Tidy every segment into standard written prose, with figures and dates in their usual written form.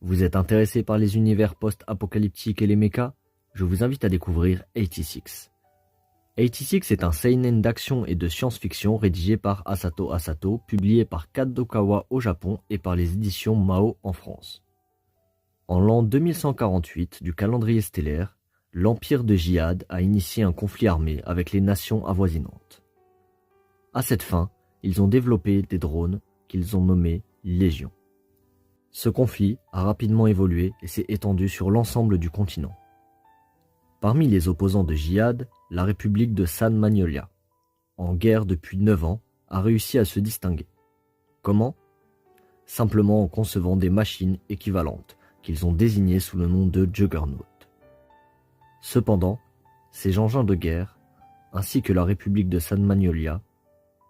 Vous êtes intéressé par les univers post-apocalyptiques et les mechas? Je vous invite à découvrir 86. 86 est un seinen d'action et de science-fiction rédigé par Asato Asato, publié par Kadokawa au Japon et par les éditions Mao en France. En l'an 2148 du calendrier stellaire, l'Empire de Jihad a initié un conflit armé avec les nations avoisinantes. À cette fin, ils ont développé des drones qu'ils ont nommés Légion. Ce conflit a rapidement évolué et s'est étendu sur l'ensemble du continent. Parmi les opposants de Jihad, la République de San Magnolia, en guerre depuis 9 ans, a réussi à se distinguer. Comment? Simplement en concevant des machines équivalentes, qu'ils ont désignées sous le nom de Juggernaut. Cependant, ces engins de guerre, ainsi que la République de San Magnolia,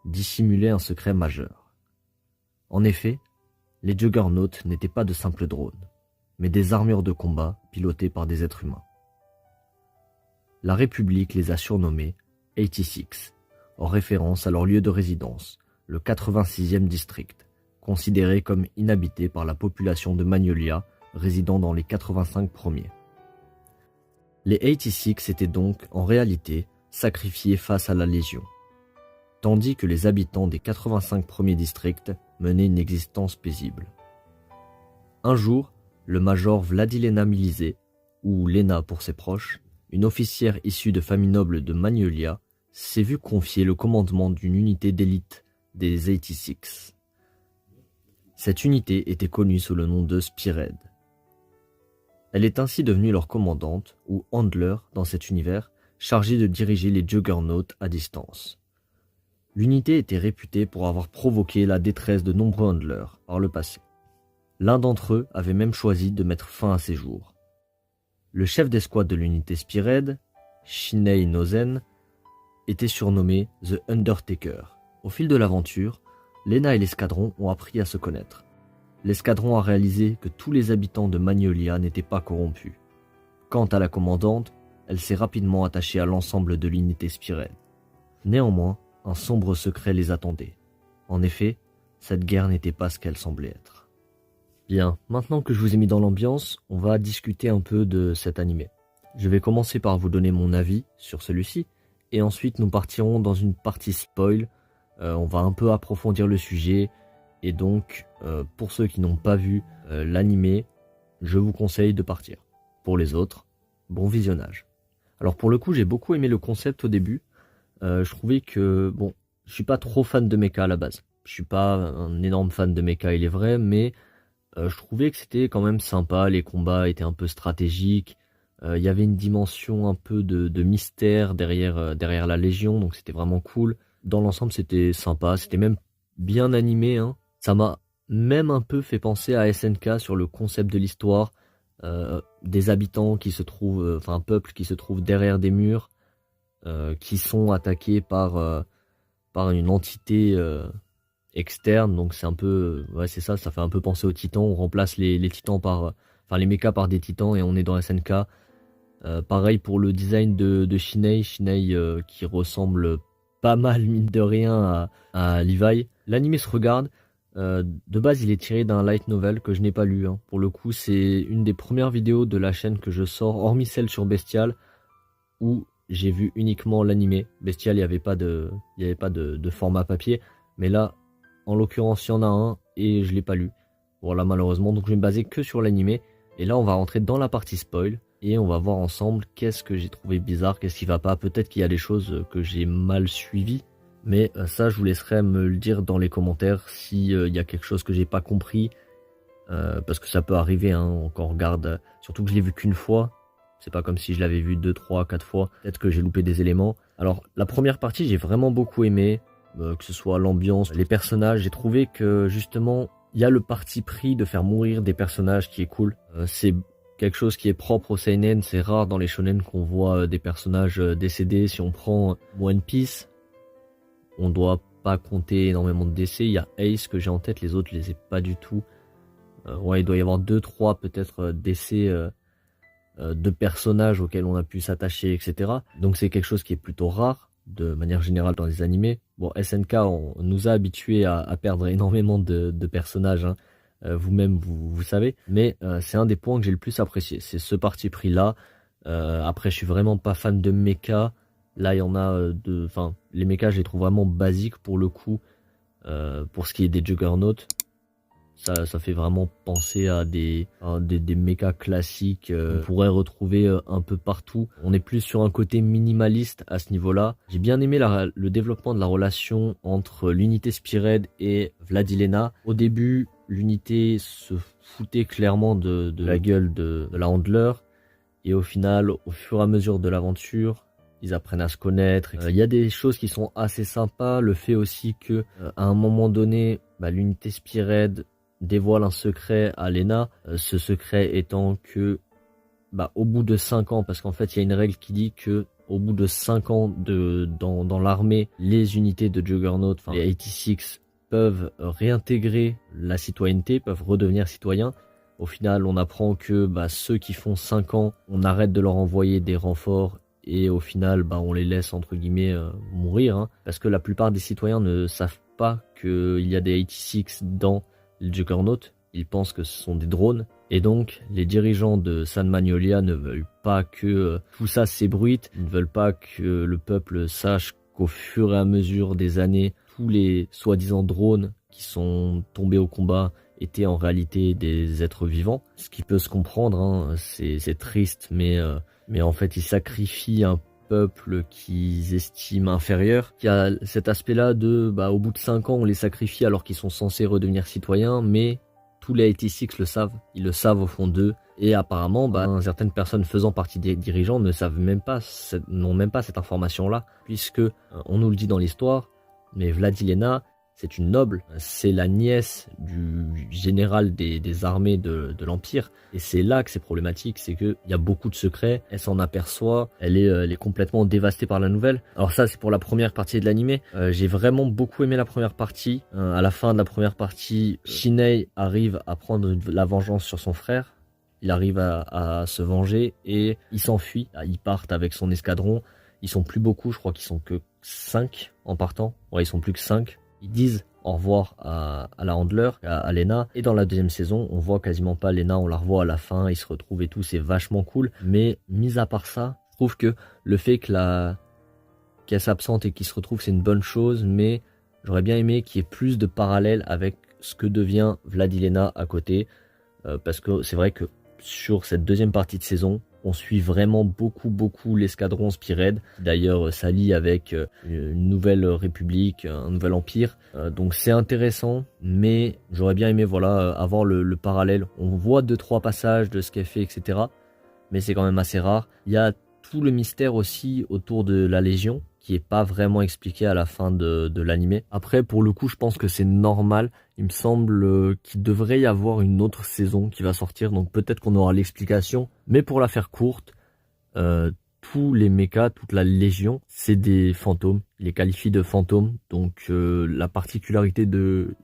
dissimulaient un secret majeur. En effet, les Juggernauts n'étaient pas de simples drones, mais des armures de combat pilotées par des êtres humains. La République les a surnommés 86, en référence à leur lieu de résidence, le 86e district, considéré comme inhabité par la population de Magnolia résidant dans les 85 premiers. Les 86 étaient donc, en réalité, sacrifiés face à la Légion, tandis que les habitants des 85 premiers districts menaient une existence paisible. Un jour, le major Vladilena Milizé, ou Lena pour ses proches, une officière issue de famille noble de Magnolia, s'est vue confier le commandement d'une unité d'élite des 86. Cette unité était connue sous le nom de Spearhead. Elle est ainsi devenue leur commandante, ou handler dans cet univers, chargée de diriger les Juggernauts à distance. L'unité était réputée pour avoir provoqué la détresse de nombreux handlers par le passé. L'un d'entre eux avait même choisi de mettre fin à ses jours. Le chef d'escouade de l'unité Spearhead, Shinei Nozen, était surnommé The Undertaker. Au fil de l'aventure, Lena et l'escadron ont appris à se connaître. L'escadron a réalisé que tous les habitants de Magnolia n'étaient pas corrompus. Quant à la commandante, elle s'est rapidement attachée à l'ensemble de l'unité Spearhead. Néanmoins, un sombre secret les attendait. En effet, cette guerre n'était pas ce qu'elle semblait être. Bien, maintenant que je vous ai mis dans l'ambiance, on va discuter un peu de cet animé. Je vais commencer par vous donner mon avis sur celui-ci, et ensuite nous partirons dans une partie spoil. On va un peu approfondir le sujet, et donc pour ceux qui n'ont pas vu l'animé, je vous conseille de partir. Pour les autres, bon visionnage. Alors pour le coup, j'ai beaucoup aimé le concept au début. Je trouvais que, bon, je suis pas trop fan de mecha à la base. Je suis pas un énorme fan de mecha, il est vrai, mais je trouvais que c'était quand même sympa, les combats étaient un peu stratégiques, il y avait une dimension un peu de mystère derrière la Légion, donc c'était vraiment cool. Dans l'ensemble, c'était sympa, c'était même bien animé, hein. Ça m'a même un peu fait penser à SNK sur le concept de l'histoire, des habitants qui se trouvent, enfin un peuple qui se trouve derrière des murs, qui sont attaqués par une entité externe, donc c'est un peu, ouais c'est ça, ça fait un peu penser aux titans. On remplace les titans enfin les mechas par des titans et on est dans SNK. Pareil pour le design de Shinei qui ressemble pas mal mine de rien à Levi. L'anime se regarde. De base il est tiré d'un light novel que je n'ai pas lu, hein. Pour le coup c'est une des premières vidéos de la chaîne que je sors, hormis celle sur Bestial où j'ai vu uniquement l'animé. Bestial il n'y avait pas de format papier, mais là en l'occurrence il y en a un et je l'ai pas lu. Voilà malheureusement, donc je vais me baser que sur l'animé. Et là on va rentrer dans la partie spoil et on va voir ensemble qu'est-ce que j'ai trouvé bizarre, qu'est-ce qui va pas. Peut-être qu'il y a des choses que j'ai mal suivies, mais ça je vous laisserai me le dire dans les commentaires si y a quelque chose que j'ai pas compris, parce que ça peut arriver, hein, quand on regarde, surtout que je l'ai vu qu'une fois. C'est pas comme si je l'avais vu 2, 3, 4 fois. Peut-être que j'ai loupé des éléments. Alors, la première partie, j'ai vraiment beaucoup aimé. Que ce soit l'ambiance, les personnages. J'ai trouvé que, justement, il y a le parti pris de faire mourir des personnages qui est cool. C'est quelque chose qui est propre au seinen. C'est rare dans les shonen qu'on voit des personnages décédés. Si on prend One Piece, on doit pas compter énormément de décès. Il y a Ace que j'ai en tête. Les autres, je les ai pas du tout. Ouais, il doit y avoir 2, 3 peut-être décès de personnages auxquels on a pu s'attacher, etc. Donc c'est quelque chose qui est plutôt rare de manière générale dans les animés. Bon, SNK on nous a habitués à perdre énormément de personnages, hein. vous-même vous savez, mais c'est un des points que j'ai le plus apprécié, c'est ce parti pris là. Après je suis vraiment pas fan de mecha, là il y en a enfin les mechas je les trouve vraiment basiques pour le coup, pour ce qui est des Juggernauts. Ça fait vraiment penser à des mechas classiques qu'on pourrait retrouver un peu partout. On est plus sur un côté minimaliste à ce niveau-là. J'ai bien aimé le développement de la relation entre l'unité Spearhead et Vladilena. Au début, l'unité se foutait clairement de la gueule de la Handler. Et au final, au fur et à mesure de l'aventure, ils apprennent à se connaître. Il y a des choses qui sont assez sympas. Le fait aussi que à un moment donné, l'unité Spearhead dévoile un secret à Lena, ce secret étant que au bout de 5 ans, parce qu'en fait il y a une règle qui dit que au bout de 5 ans dans l'armée, les unités de Juggernaut, enfin les 86 peuvent réintégrer la citoyenneté, peuvent redevenir citoyens. Au final on apprend que ceux qui font 5 ans, on arrête de leur envoyer des renforts et au final on les laisse entre guillemets mourir, parce que la plupart des citoyens ne savent pas qu'il y a des 86 dans le Juggernaut. Ils pensent que ce sont des drones et donc les dirigeants de San Magnolia ne veulent pas que tout ça s'ébruite, ils ne veulent pas que le peuple sache qu'au fur et à mesure des années, tous les soi-disant drones qui sont tombés au combat étaient en réalité des êtres vivants. Ce qui peut se comprendre, c'est triste, mais en fait ils sacrifient un peuple qu'ils estiment inférieur. Il y a cet aspect-là de, au bout de 5 ans, on les sacrifie alors qu'ils sont censés redevenir citoyens, mais tous les 86 le savent, ils le savent au fond d'eux, et apparemment, certaines personnes faisant partie des dirigeants ne savent même pas, n'ont même pas cette information-là, puisque, on nous le dit dans l'histoire, mais Vladilena, c'est une noble, c'est la nièce du général des armées de l'Empire, et c'est là que c'est problématique, c'est qu'il y a beaucoup de secrets, elle s'en aperçoit, elle est complètement dévastée par la nouvelle. Alors ça c'est pour la première partie de l'animé, j'ai vraiment beaucoup aimé la première partie. À la fin de la première partie, Shinei arrive à prendre la vengeance sur son frère, il arrive à se venger et il s'enfuit, ils partent avec son escadron, ils sont plus beaucoup, je crois qu'ils sont que 5 en partant, ouais ils sont plus que 5. Ils disent au revoir à la Handler, à Lena. Et dans la deuxième saison, on voit quasiment pas Lena, on la revoit à la fin, ils se retrouvent et tout, c'est vachement cool. Mais mis à part ça, je trouve que le fait qu'elle s'absente et qu'ils se retrouvent, c'est une bonne chose. Mais j'aurais bien aimé qu'il y ait plus de parallèles avec ce que devient Vladilena à côté. Parce que c'est vrai que sur cette deuxième partie de saison, on suit vraiment beaucoup l'escadron Spearhead, d'ailleurs s'allie avec une nouvelle république, un nouvel empire, donc c'est intéressant, mais j'aurais bien aimé avoir le parallèle. On voit 2-3 passages de ce qu'elle fait, etc., mais c'est quand même assez rare. Il y a tout le mystère aussi autour de la Légion, qui est pas vraiment expliqué à la fin de l'animé. Après, pour le coup, je pense que c'est normal. Il me semble qu'il devrait y avoir une autre saison qui va sortir, donc peut-être qu'on aura l'explication. Mais pour la faire courte, tous les mechas, toute la Légion, c'est des fantômes. Il les qualifie de fantômes. Donc la particularité de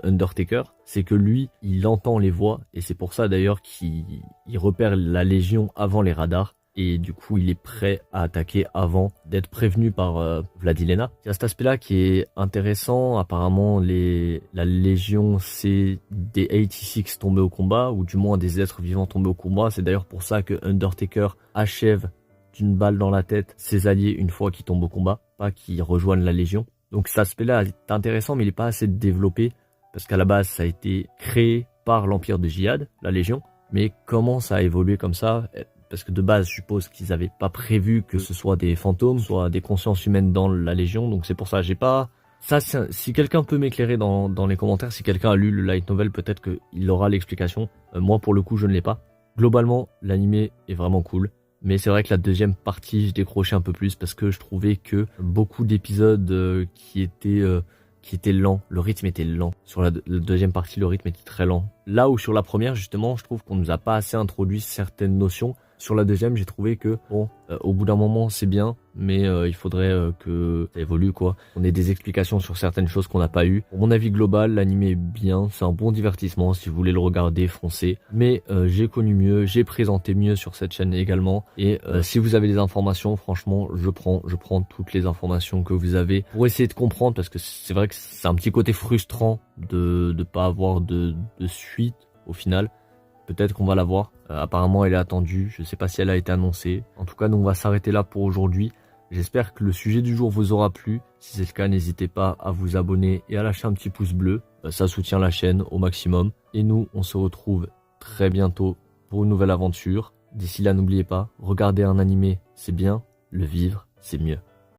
Undertaker, c'est que lui, il entend les voix, et c'est pour ça d'ailleurs qu'il repère la Légion avant les radars. Et du coup, il est prêt à attaquer avant d'être prévenu par Vladilena. Il y a cet aspect-là qui est intéressant. Apparemment, la Légion, c'est des 86 tombés au combat, ou du moins des êtres vivants tombés au combat. C'est d'ailleurs pour ça que Undertaker achève d'une balle dans la tête ses alliés une fois qu'ils tombent au combat, pas qu'ils rejoignent la Légion. Donc cet aspect-là est intéressant, mais il n'est pas assez développé, parce qu'à la base, ça a été créé par l'Empire de Jihad, la Légion. Mais comment ça a évolué comme ça ? Parce que de base, je suppose qu'ils n'avaient pas prévu que ce soit des fantômes, soit des consciences humaines dans la Légion. Donc c'est pour ça, j'ai pas... Ça, si quelqu'un peut m'éclairer dans les commentaires, si quelqu'un a lu le light novel, peut-être qu'il aura l'explication. Moi, pour le coup, je ne l'ai pas. Globalement, l'animé est vraiment cool. Mais c'est vrai que la deuxième partie, je décrochais un peu plus parce que je trouvais que beaucoup d'épisodes qui étaient lents, le rythme était lent. Sur la deuxième partie, le rythme était très lent. Là où sur la première, justement, je trouve qu'on nous a pas assez introduit certaines notions. Sur la deuxième, j'ai trouvé que, bon, au bout d'un moment, c'est bien, mais il faudrait que ça évolue, quoi. On ait des explications sur certaines choses qu'on n'a pas eues. Pour mon avis global, l'anime est bien, c'est un bon divertissement, si vous voulez le regarder, foncez. Mais j'ai connu mieux, j'ai présenté mieux sur cette chaîne également. Et si vous avez des informations, franchement, je prends toutes les informations que vous avez pour essayer de comprendre, parce que c'est vrai que c'est un petit côté frustrant de pas avoir de suite au final. Peut-être qu'on va la voir. Apparemment, elle est attendue. Je sais pas si elle a été annoncée. En tout cas, nous, on va s'arrêter là pour aujourd'hui. J'espère que le sujet du jour vous aura plu. Si c'est le cas, n'hésitez pas à vous abonner et à lâcher un petit pouce bleu. Ça soutient la chaîne au maximum. Et nous, on se retrouve très bientôt pour une nouvelle aventure. D'ici là, n'oubliez pas, regarder un animé, c'est bien. Le vivre, c'est mieux.